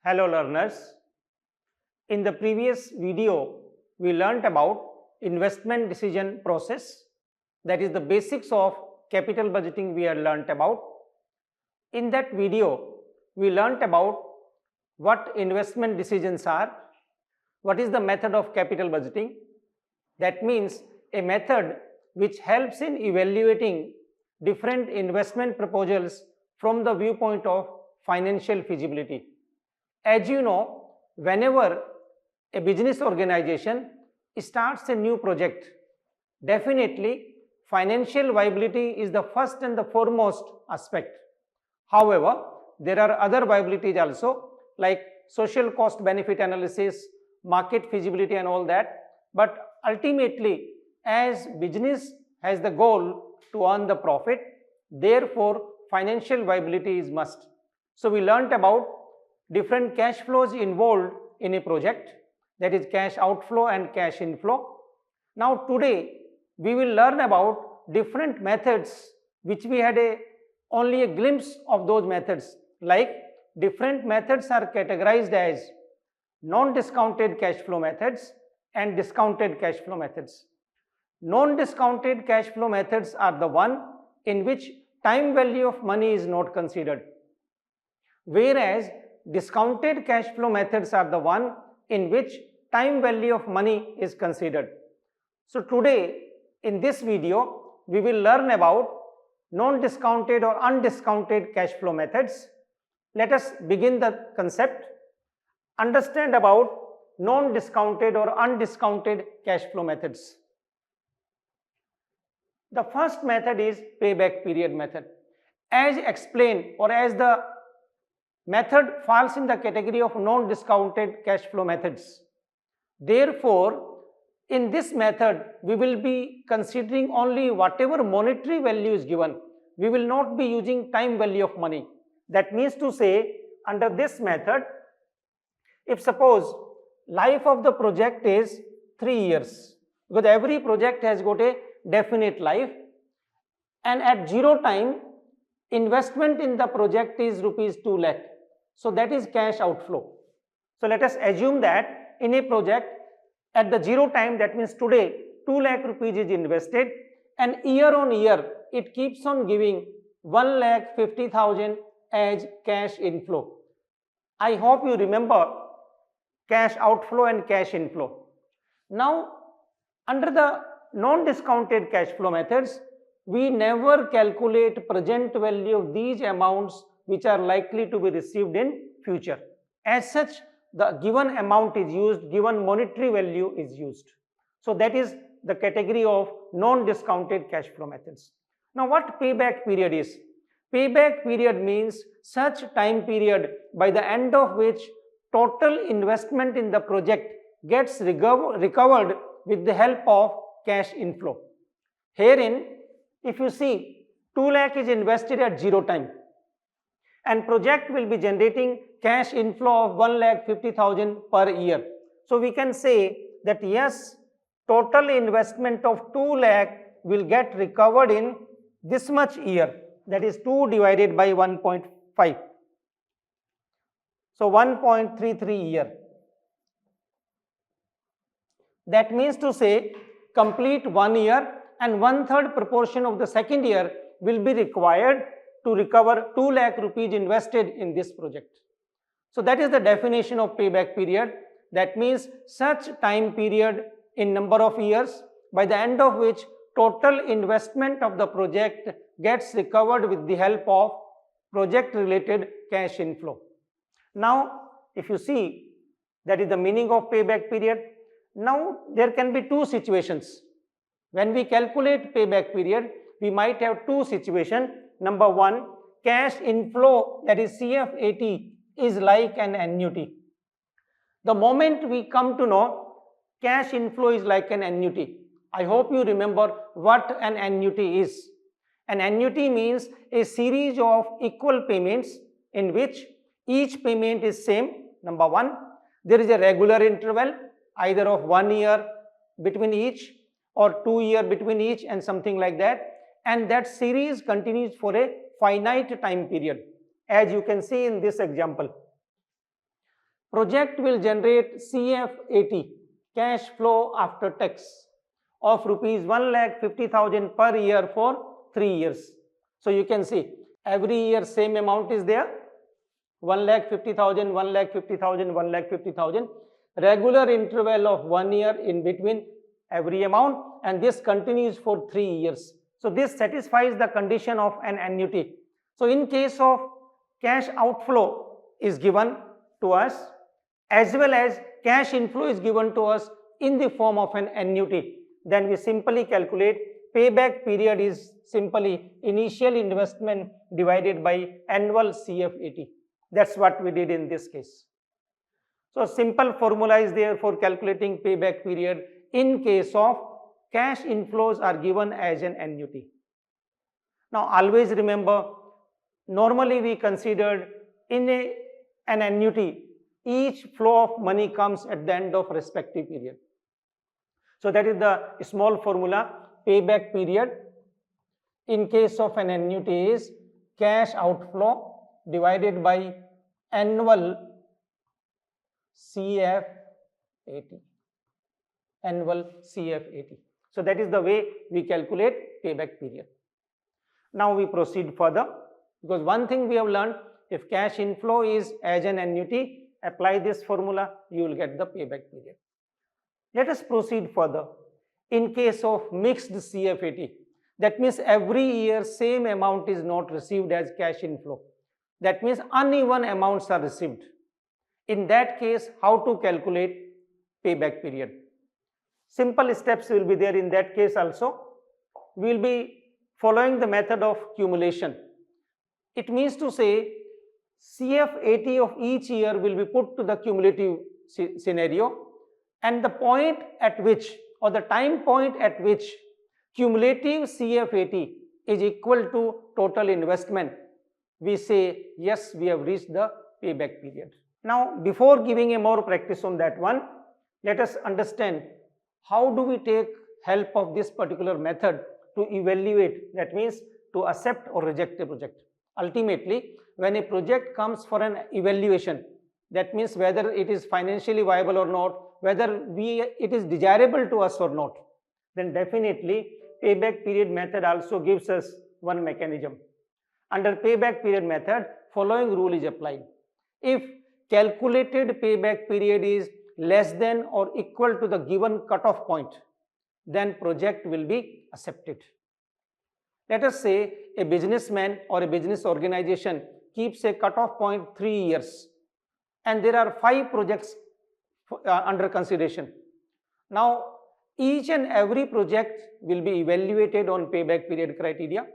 Hello learners. In the previous video, we learnt about investment decision process. That is the basics of capital budgeting we had learnt about. In that video, we learnt about what investment decisions are, what is the method of capital budgeting. That means a method which helps in evaluating different investment proposals from the viewpoint of financial feasibility. As you know, whenever a business organization starts a new project, definitely financial viability is the first and the foremost aspect. However, there are other viabilities also like social cost benefit analysis, market feasibility and all that. But ultimately, as business has the goal to earn the profit, therefore financial viability is must. So we learnt about different cash flows involved in a project, that is cash outflow and cash inflow. Now today we will learn about different methods which we had only a glimpse of those methods, like different methods are categorized as non-discounted cash flow methods and discounted cash flow methods. Non-discounted cash flow methods are the one in which time value of money is not considered, whereas discounted cash flow methods are the one in which time value of money is considered. So today in this video we will learn about non-discounted or undiscounted cash flow methods. Let us begin the concept. Understand about non-discounted or undiscounted cash flow methods. The first method is payback period method. As explained, or as the method falls in the category of non-discounted cash flow methods. Therefore, in this method, we will be considering only whatever monetary value is given. We will not be using time value of money. That means to say, under this method, if suppose life of the project is 3 years, because every project has got a definite life, and at 0 time, investment in the project is rupees 2 lakh. So that is cash outflow. So let us assume that in a project at the 0 time, that means today 2 lakh rupees is invested, and year on year it keeps on giving 1,50,000 as cash inflow. I hope you remember cash outflow and cash inflow. Now under the non-discounted cash flow methods, we never calculate present value of these amounts which are likely to be received in future. As such, the given amount is used, given monetary value is used. So that is the category of non-discounted cash flow methods. Now what payback period is? Payback period means such time period by the end of which total investment in the project gets recovered with the help of cash inflow. Herein, if you see 2 lakh is invested at 0 time, and project will be generating cash inflow of 1,50,000 per year. So we can say that yes, total investment of 2 lakh will get recovered in this much year, that is 2 divided by 1.5. So 1.33 year. That means to say complete 1 year and 1/3 proportion of the second year will be required to recover 2 lakh rupees invested in this project. So that is the definition of payback period. That means such time period in number of years by the end of which total investment of the project gets recovered with the help of project related cash inflow. Now if you see, that is the meaning of payback period. Now there can be two situations. When we calculate payback period, we might have two situations. Number one, cash inflow, that is CF80, is like an annuity. The moment we come to know cash inflow is like an annuity, I hope you remember what an annuity is. An annuity means a series of equal payments in which each payment is same. Number one, there is a regular interval either of 1 year between each or 2 years between each and something like that, and that series continues for a finite time period, as you can see in this example. Project will generate CF80, cash flow after tax, of rupees 1,50,000 per year for 3 years. So you can see every year same amount is there, 1,50,000, 1,50,000, 1,50,000, regular interval of 1 year in between every amount, and this continues for 3 years. So this satisfies the condition of an annuity. So in case of cash outflow is given to us, as well as cash inflow is given to us in the form of an annuity, then we simply calculate payback period is simply initial investment divided by annual CF80. That's what we did in this case. So simple formula is there for calculating payback period in case of cash inflows are given as an annuity. Now always remember, normally we considered in an annuity, each flow of money comes at the end of respective period. So that is the small formula. Payback period in case of an annuity is cash outflow divided by annual CF80. Annual CF80. So that is the way we calculate payback period. Now we proceed further, because one thing we have learned, if cash inflow is as an annuity, apply this formula, you will get the payback period. Let us proceed further. In case of mixed CF80, that means every year same amount is not received as cash inflow. That means uneven amounts are received. In that case, how to calculate payback period? Simple steps will be there in that case also. We will be following the method of cumulation. It means to say CF80 of each year will be put to the cumulative scenario, and the point at which, or the time point at which cumulative CF80 is equal to total investment, we say yes, we have reached the payback period. Now before giving a more practice on that one, let us understand how do we take help of this particular method to evaluate, that means to accept or reject a project. Ultimately, when a project comes for an evaluation, that means whether it is financially viable or not, whether it is desirable to us or not, then definitely payback period method also gives us one mechanism. Under payback period method, following rule is applied. If calculated payback period is less than or equal to the given cutoff point, then project will be accepted. Let us say a businessman or a business organization keeps a cutoff point 3 years, and there are 5 projects under consideration. Now each and every project will be evaluated on payback period criteria.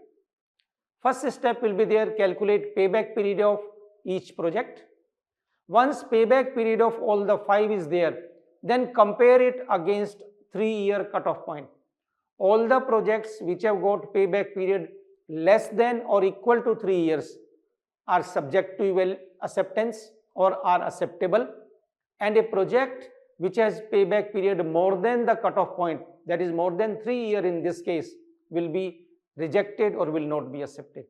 First step will be there, calculate payback period of each project. Once payback period of all the 5 is there, then compare it against 3-year cutoff point. All the projects which have got payback period less than or equal to 3 years are subject to acceptance or are acceptable, and a project which has payback period more than the cutoff point, that is more than 3 years in this case, will be rejected or will not be accepted.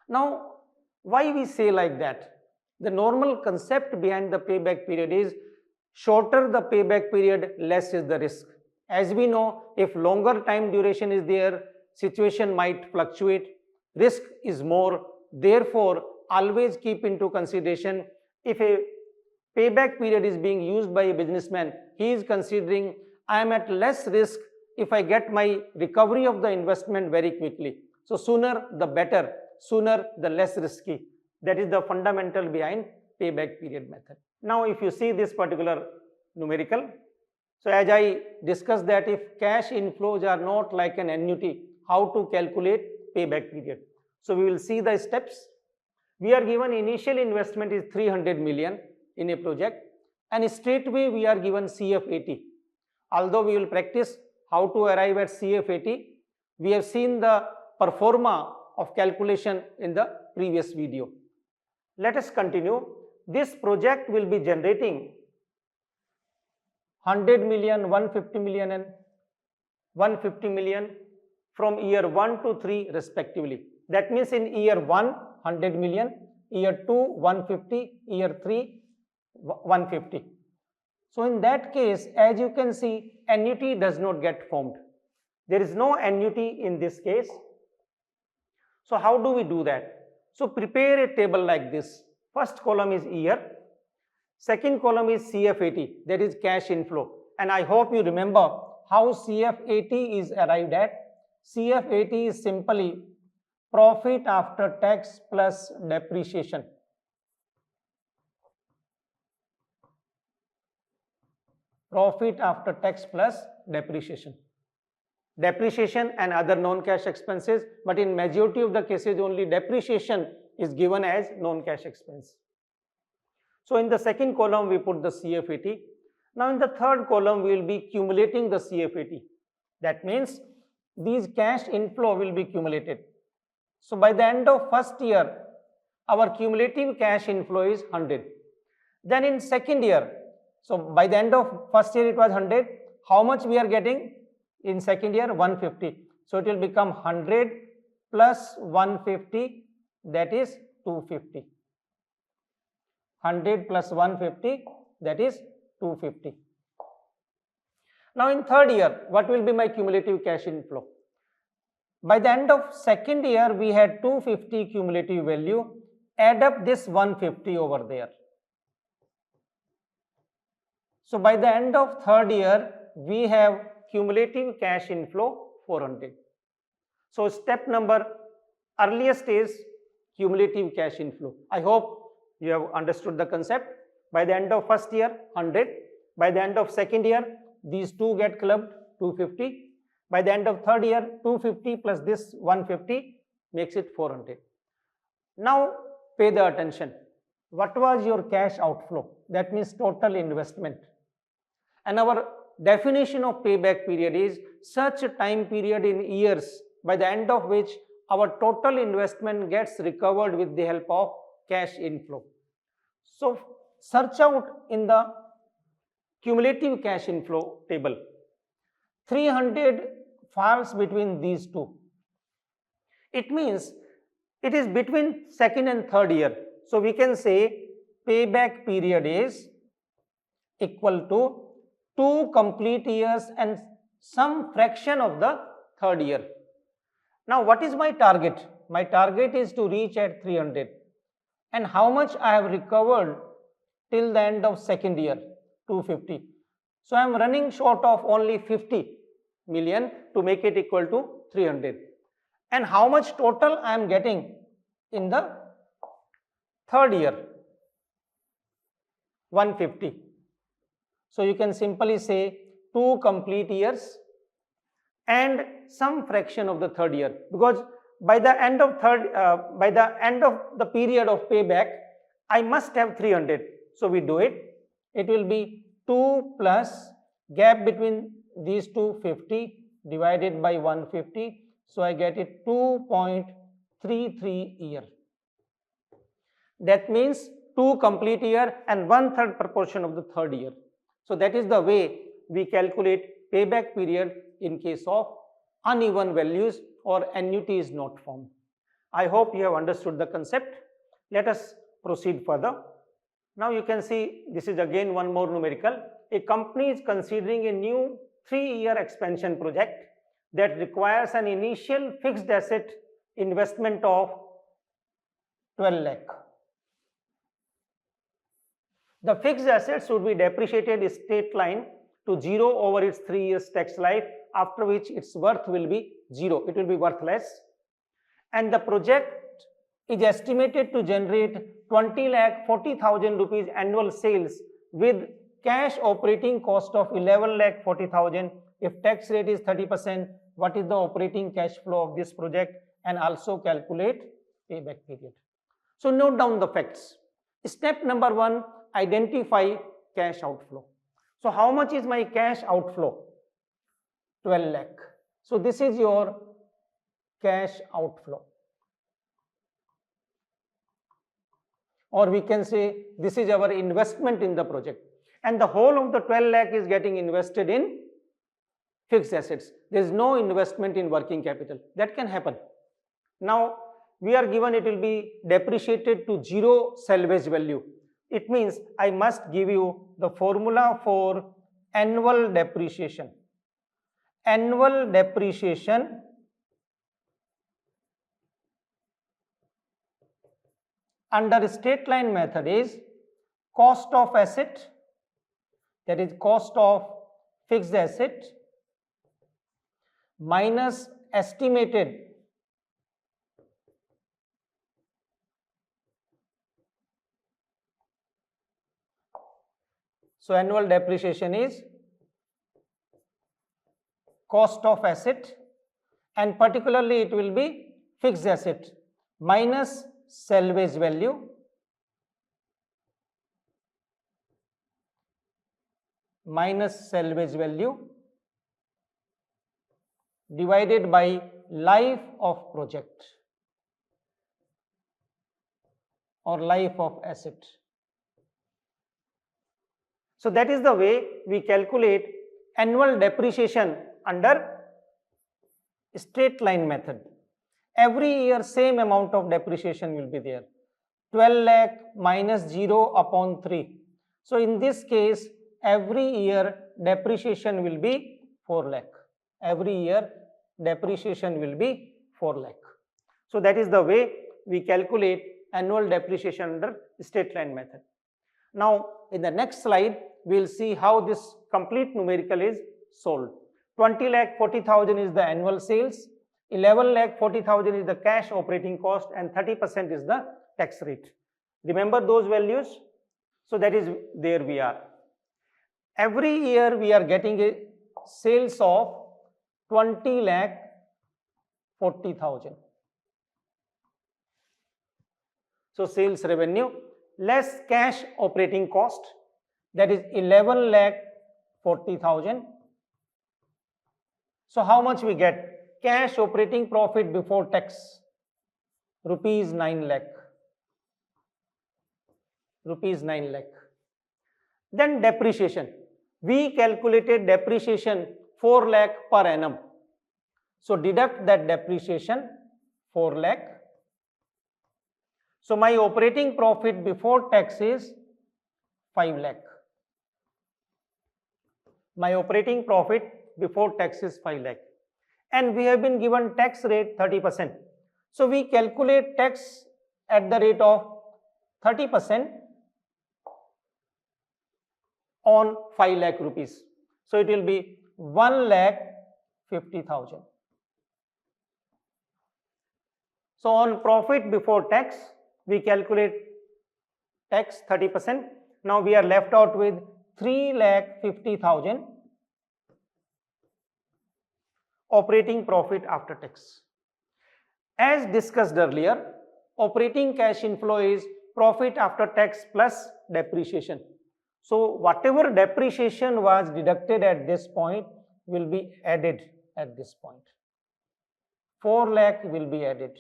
Now why we say like that? The normal concept behind the payback period is shorter the payback period, less is the risk. As we know, if longer time duration is there, situation might fluctuate, risk is more. Therefore, always keep into consideration, if a payback period is being used by a businessman, he is considering I am at less risk if I get my recovery of the investment very quickly. So sooner the better, sooner the less risky. That is the fundamental behind payback period method. Now if you see this particular numerical, so as I discussed that if cash inflows are not like an annuity, how to calculate payback period. So we will see the steps. We are given initial investment is 300 million in a project, and straightway we are given CF80. Although we will practice how to arrive at CF80, we have seen the pro forma of calculation in the previous video. Let us continue. This project will be generating 100 million, 150 million and 150 million from year 1 to 3 respectively. That means in year 1, 100 million, year 2, 150, year 3, 150. So in that case, as you can see, annuity does not get formed. There is no annuity in this case. So how do we do that? So prepare a table like this. First column is year, second column is CF80, that is cash inflow. And I hope you remember how CF80 is arrived at. CF80 is simply profit after tax plus depreciation. Profit after tax plus depreciation. Depreciation and other non-cash expenses, but in majority of the cases only depreciation is given as non-cash expense. So in the second column we put the CF80. Now in the third column we will be accumulating the CF80. That means these cash inflow will be accumulated. So by the end of first year, our cumulative cash inflow is 100. Then in second year, so by the end of first year it was 100, how much we are getting? In second year 150. So it will become 100 plus 150, that is 250. 100 plus 150, that is 250. Now in third year, what will be my cumulative cash inflow? By the end of second year, we had 250 cumulative value. Add up this 150 over there. So by the end of third year, we have cumulative cash inflow 400. So step number earliest is cumulative cash inflow. I hope you have understood the concept. By the end of first year, 100. By the end of second year, these two get clubbed, 250. By the end of third year, 250 plus this 150 makes it 400. Now pay the attention. What was your cash outflow? That means total investment. And our definition of payback period is such a time period in years by the end of which our total investment gets recovered with the help of cash inflow. So search out in the cumulative cash inflow table. 300 falls between these two. It means it is between second and third year. So we can say payback period is equal to 2 complete years and some fraction of the third year. Now what is my target? My target is to reach at 300. And how much I have recovered till the end of second year? 250. So I am running short of only 50 million to make it equal to 300. And how much total I am getting in the third year? 150. So you can simply say 2 complete years and some fraction of the third year, because by the end of the period of payback, I must have 300. So we do it. It will be 2 plus gap between these two 50 divided by 150. So I get it 2.33 year. That means 2 complete year and 1/3 proportion of the third year. So that is the way we calculate payback period in case of uneven values or annuity is not formed. I hope you have understood the concept. Let us proceed further. Now you can see this is again one more numerical. A company is considering a new 3-year expansion project that requires an initial fixed asset investment of 12 lakh. The fixed assets would be depreciated straight line to 0 over its 3 years tax life, after which its worth will be 0. It will be worthless. And the project is estimated to generate 20,40,000 rupees annual sales with cash operating cost of 11,40,000. If tax rate is 30%, what is the operating cash flow of this project, and also calculate payback period. So note down the facts. Step number 1, identify cash outflow. So how much is my cash outflow? 12 lakh. So this is your cash outflow. Or we can say this is our investment in the project. And the whole of the 12 lakh is getting invested in fixed assets. There is no investment in working capital. That can happen. Now we are given it will be depreciated to 0 salvage value. It means I must give you the formula for annual depreciation. Annual depreciation under straight line method is cost of asset, that is cost of fixed asset, minus estimated so annual depreciation is cost of asset, and particularly it will be fixed asset minus salvage value divided by life of project or life of asset. So that is the way we calculate annual depreciation under straight line method. Every year same amount of depreciation will be there. 12 lakh minus 0 upon 3. So in this case, every year depreciation will be 4 lakh. Every year depreciation will be 4 lakh. So that is the way we calculate annual depreciation under straight line method. Now in the next slide, we will see how this complete numerical is solved. 20 lakh 40,000 is the annual sales, 11 lakh 40,000 is the cash operating cost, and 30% is the tax rate. Remember those values? So that is there we are. Every year we are getting a sales of 20 lakh 40,000. So sales revenue less cash operating cost, that is 11 lakh 40,000. So how much we get? Cash operating profit before tax, rupees 9 lakh. Rupees 9 lakh. Then depreciation. We calculated depreciation 4 lakh per annum. So deduct that depreciation 4 lakh. So my operating profit before tax is 5 lakh. My operating profit before tax is 5 lakh. And we have been given tax rate 30%. So we calculate tax at the rate of 30% on 5 lakh rupees. So it will be 1 lakh 50,000. So on profit before tax, we calculate tax 30%. Now we are left out with 3 lakh 50,000 operating profit after tax. As discussed earlier, operating cash inflow is profit after tax plus depreciation. So whatever depreciation was deducted at this point will be added at this point. 4 lakh will be added.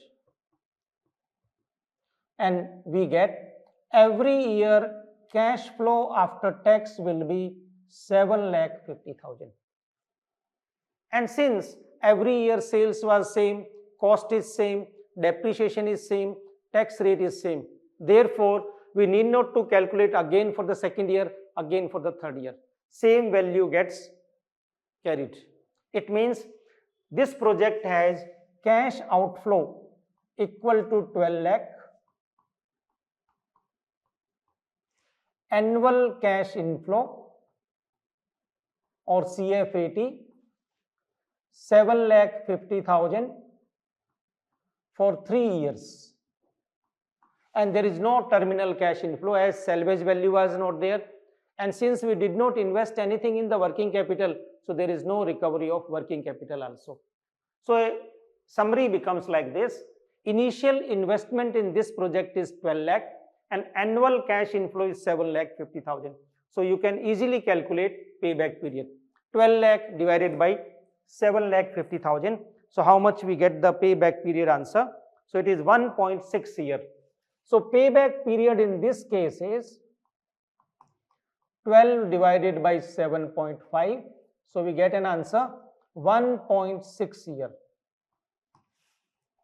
And we get every year cash flow after tax will be 7 lakh 50,000. And since every year sales was same, cost is same, depreciation is same, tax rate is same, therefore we need not to calculate again for the second year, again for the third year. Same value gets carried. It means this project has cash outflow equal to 12 lakh, annual cash inflow or CFAT 7 lakh 50,000 for 3 years. And there is no terminal cash inflow as salvage value was not there. And since we did not invest anything in the working capital, so there is no recovery of working capital also. So a summary becomes like this. Initial investment in this project is 12 lakh and annual cash inflow is 7 lakh 50,000. So you can easily calculate payback period. 12 lakh divided by 7 lakh 50,000. So how much we get the payback period answer? So it is 1.6 year. So payback period in this case is 12 divided by 7.5. So we get an answer 1.6 year.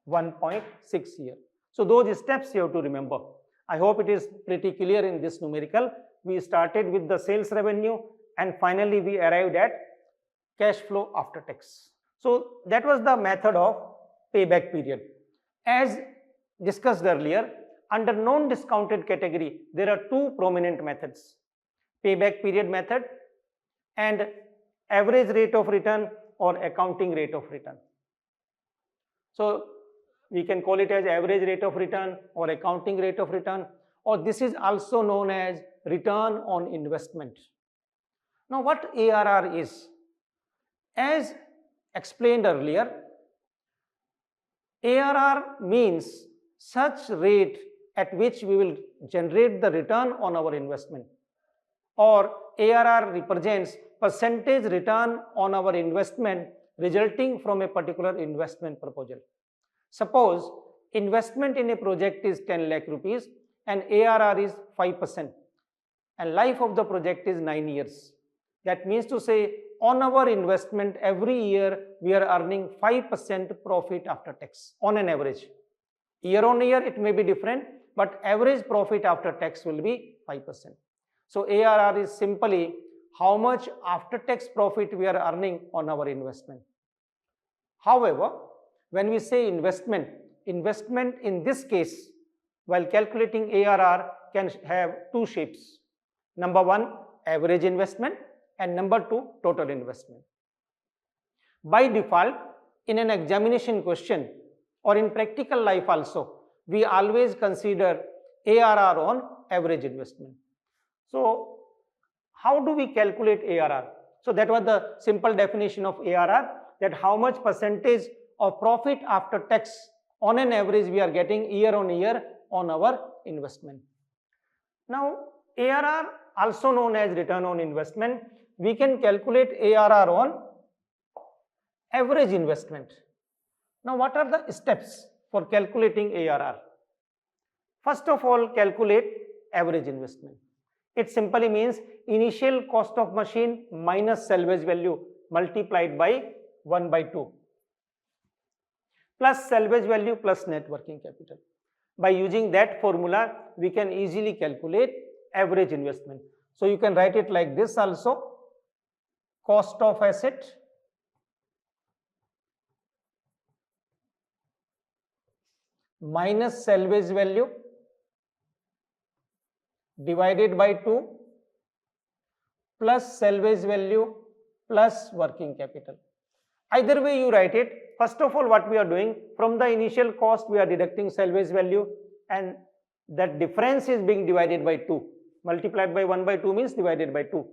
1.6 year. So those steps you have to remember. I hope it is pretty clear in this numerical. We started with the sales revenue and finally we arrived at cash flow after tax. So that was the method of payback period. As discussed earlier, under non-discounted category, there are two prominent methods: payback period method and average rate of return or accounting rate of return. So we can call it as average rate of return or accounting rate of return, or this is also known as return on investment. Now what ARR is? As explained earlier, ARR means such rate at which we will generate the return on our investment, or ARR represents percentage return on our investment resulting from a particular investment proposal. Suppose investment in a project is 10 lakh rupees and ARR is 5% and life of the project is 9 years. That means to say, on our investment every year we are earning 5% profit after tax on an average. Year on year it may be different, but average profit after tax will be 5%. So ARR is simply how much after tax profit we are earning on our investment. However, when we say investment in this case, while calculating ARR, can have two shapes. Number one, average investment, and number two, total investment. By default, in an examination question or in practical life also, we always consider ARR on average investment. So how do we calculate ARR? So that was the simple definition of ARR, that how much percentage of profit after tax on an average we are getting year on year on our investment. Now ARR, also known as return on investment, we can calculate ARR on average investment. Now what are the steps for calculating ARR? First of all, calculate average investment. It simply means initial cost of machine minus salvage value multiplied by 1 by 2 plus salvage value plus net working capital. By using that formula, we can easily calculate average investment. So you can write it like this also: cost of asset minus salvage value divided by 2 plus salvage value plus working capital. Either way you write it. First of all, what we are doing, from the initial cost we are deducting salvage value, and that difference is being divided by 2. Multiplied by 1 by 2 means divided by 2.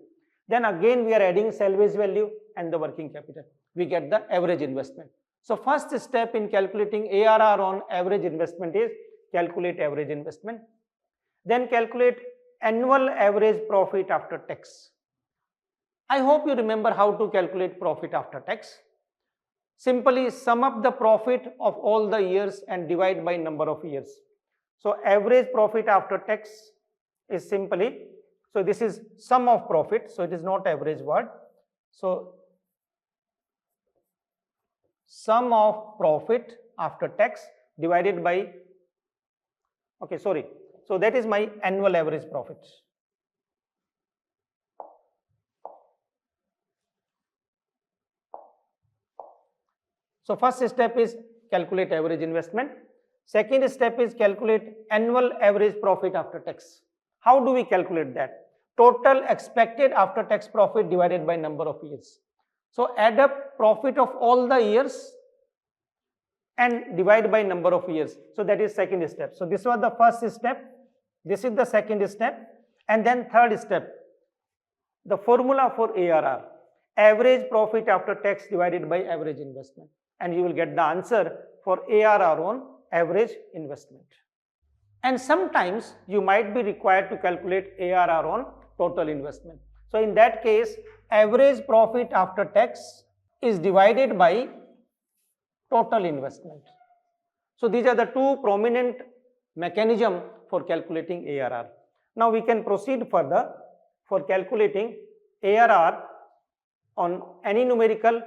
Then again we are adding salvage value and the working capital. We get the average investment. So first step in calculating ARR on average investment is calculate average investment. Then calculate annual average profit after tax. I hope you remember how to calculate profit after tax. Simply sum up the profit of all the years and divide by number of years. So average profit after tax is simply, so this is sum of profit, so it is not average word. So sum of profit after tax divided by, okay, sorry. So that is my annual average profit. So first step is calculate average investment. Second step is calculate annual average profit after tax. How do we calculate that? Total expected after tax profit divided by number of years. So add up profit of all the years and divide by number of years. So that is second step. So this was the first step. This is the second step. And then third step, the formula for ARR, average profit after tax divided by average investment. And you will get the answer for ARR on average investment. And sometimes you might be required to calculate ARR on total investment. So in that case, average profit after tax is divided by total investment. So these are the two prominent mechanisms for calculating ARR. Now we can proceed further for calculating ARR on any numerical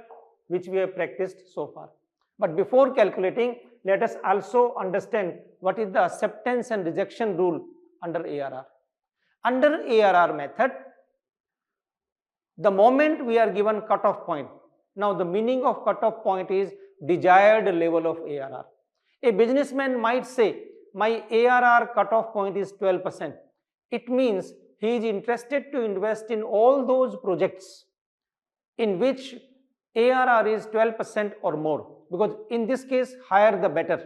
which we have practiced so far. But before calculating, let us also understand what is the acceptance and rejection rule under ARR. Under ARR method, the moment we are given cutoff point, now the meaning of cutoff point is desired level of ARR. A businessman might say, my ARR cutoff point is 12%. It means he is interested to invest in all those projects in which ARR is 12% or more, because in this case, higher the better.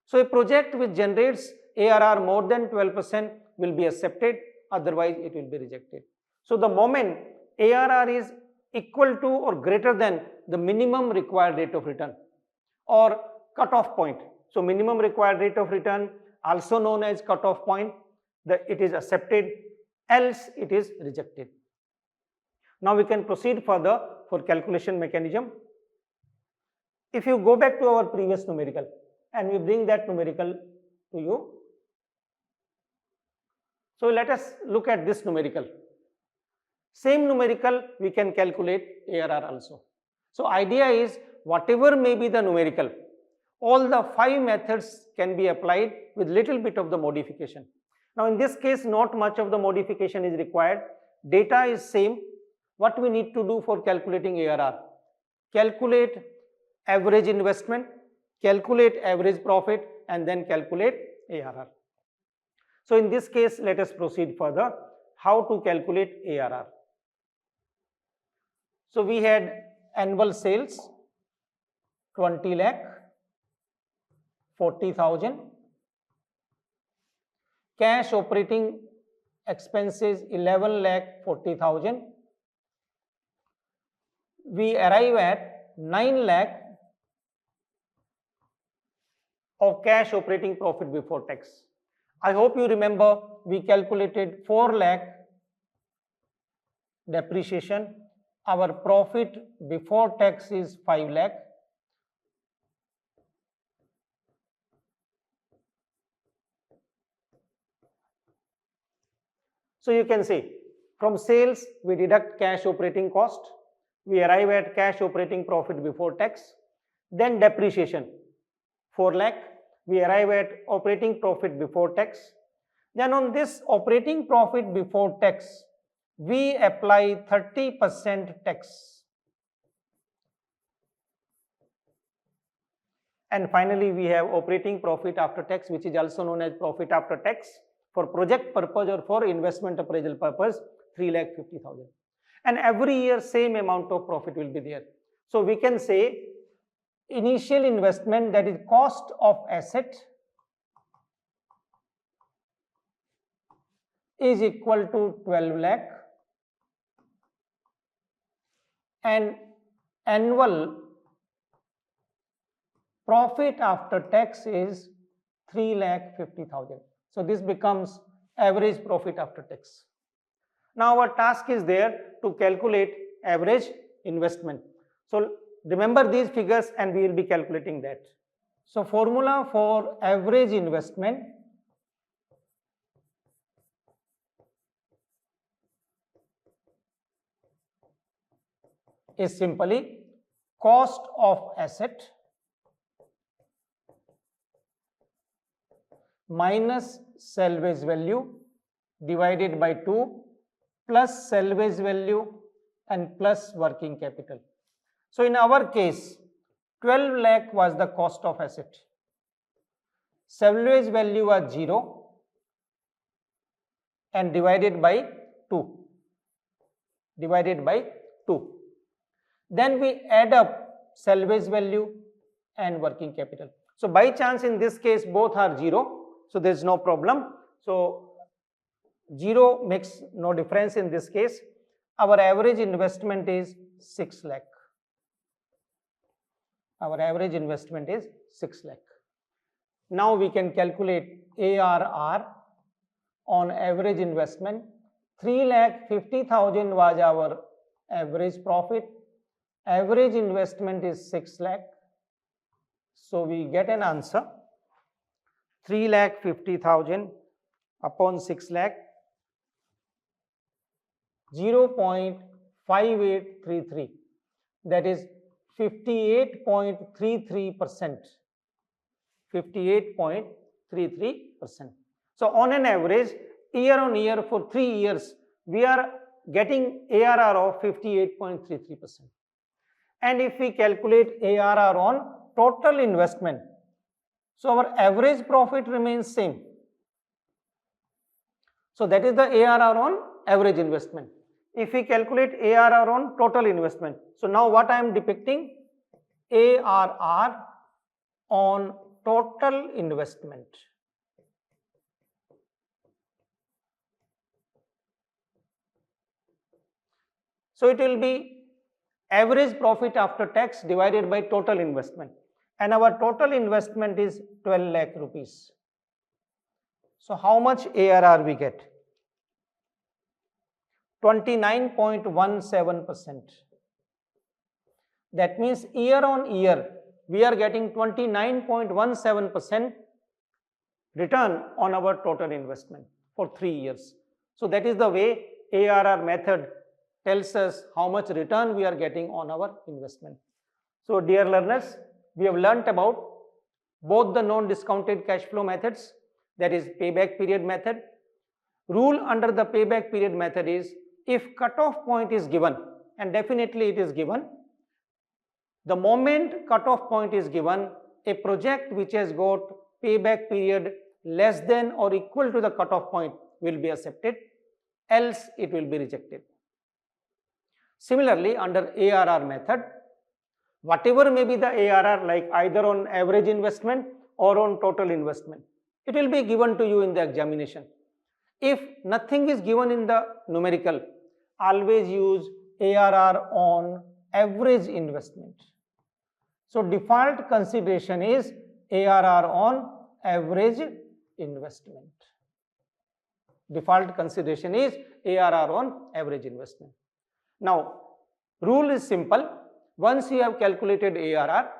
So a project which generates ARR more than 12% will be accepted, otherwise it will be rejected. So the moment ARR is equal to or greater than the minimum required rate of return or cutoff point. So minimum required rate of return, also known as cutoff point, it is accepted, else it is rejected. Now we can proceed further for calculation mechanism. If you go back to our previous numerical and we bring that numerical to you. So let us look at this numerical. Same numerical we can calculate ARR also. So idea is whatever may be the numerical, all the 5 methods can be applied with little bit of the modification. Now in this case not much of the modification is required. Data is same. What we need to do for calculating ARR? Calculate average investment, calculate average profit, and then calculate ARR. So in this case, let us proceed further. How to calculate ARR? So we had annual sales 20 lakh, 40,000, cash operating expenses 11 lakh 40,000. We arrive at 9 lakh of cash operating profit before tax. I hope you remember we calculated 4 lakh depreciation. Our profit before tax is 5 lakh. So you can see from sales we deduct cash operating cost. We arrive at cash operating profit before tax. Then depreciation 4 lakh. We arrive at operating profit before tax. Then on this operating profit before tax, we apply 30% tax. And finally, we have operating profit after tax, which is also known as profit after tax for project purpose or for investment appraisal purpose, 3,50,000. And every year, same amount of profit will be there. So we can say initial investment, that is cost of asset, is equal to 12 lakh and annual profit after tax is 3,50,000. So this becomes average profit after tax. Now our task is there to calculate average investment. So remember these figures and we will be calculating that. So formula for average investment is simply cost of asset minus salvage value divided by 2 plus salvage value and plus working capital. So in our case, 12 lakh was the cost of asset. Salvage value was 0 and divided by 2. Divided by 2. Then we add up salvage value and working capital. So by chance in this case both are 0. So there is no problem. So 0 makes no difference in this case. Our average investment is 6 lakh. Our average investment is 6 lakh. Now we can calculate ARR on average investment. 3,50,000 was our average profit. Average investment is 6 lakh. So we get an answer 3,50,000 upon 6 lakh, 0.5833, that is 58.33%. 58.33%. So on an average, year on year for 3 years, we are getting ARR of 58.33%. And if we calculate ARR on total investment, so our average profit remains same. So that is the ARR on average investment. If we calculate ARR on total investment, so now what I am depicting, ARR on total investment. So it will be average profit after tax divided by total investment, and our total investment is 12 lakh rupees. So how much ARR we get? 29.17%. That means year on year we are getting 29.17% return on our total investment for 3 years. So that is the way ARR method tells us how much return we are getting on our investment. So dear learners, we have learnt about both the non-discounted cash flow methods, that is payback period method. Rule under the payback period method is, if cutoff point is given, and definitely it is given, the moment cutoff point is given, a project which has got payback period less than or equal to the cutoff point will be accepted, else it will be rejected. Similarly, under ARR method, whatever may be the ARR, like either on average investment or on total investment, it will be given to you in the examination. If nothing is given in the numerical, always use ARR on average investment. So default consideration is ARR on average investment. Default consideration is ARR on average investment. Now, rule is simple. Once you have calculated ARR,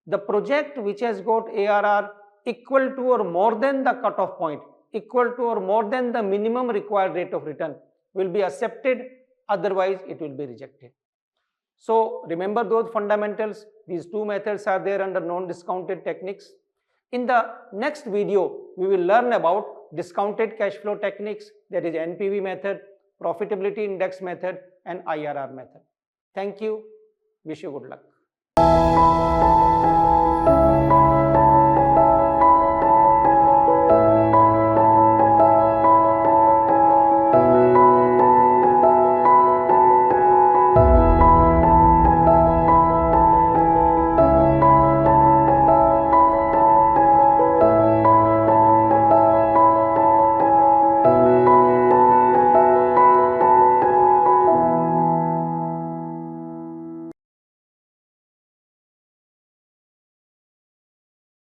the project which has got ARR equal to or more than the cutoff point, equal to or more than the minimum required rate of return will be accepted, otherwise it will be rejected. So remember those fundamentals. These two methods are there under non-discounted techniques. In the next video, we will learn about discounted cash flow techniques, that is NPV method, profitability index method, and IRR method. Thank you. Wish you good luck.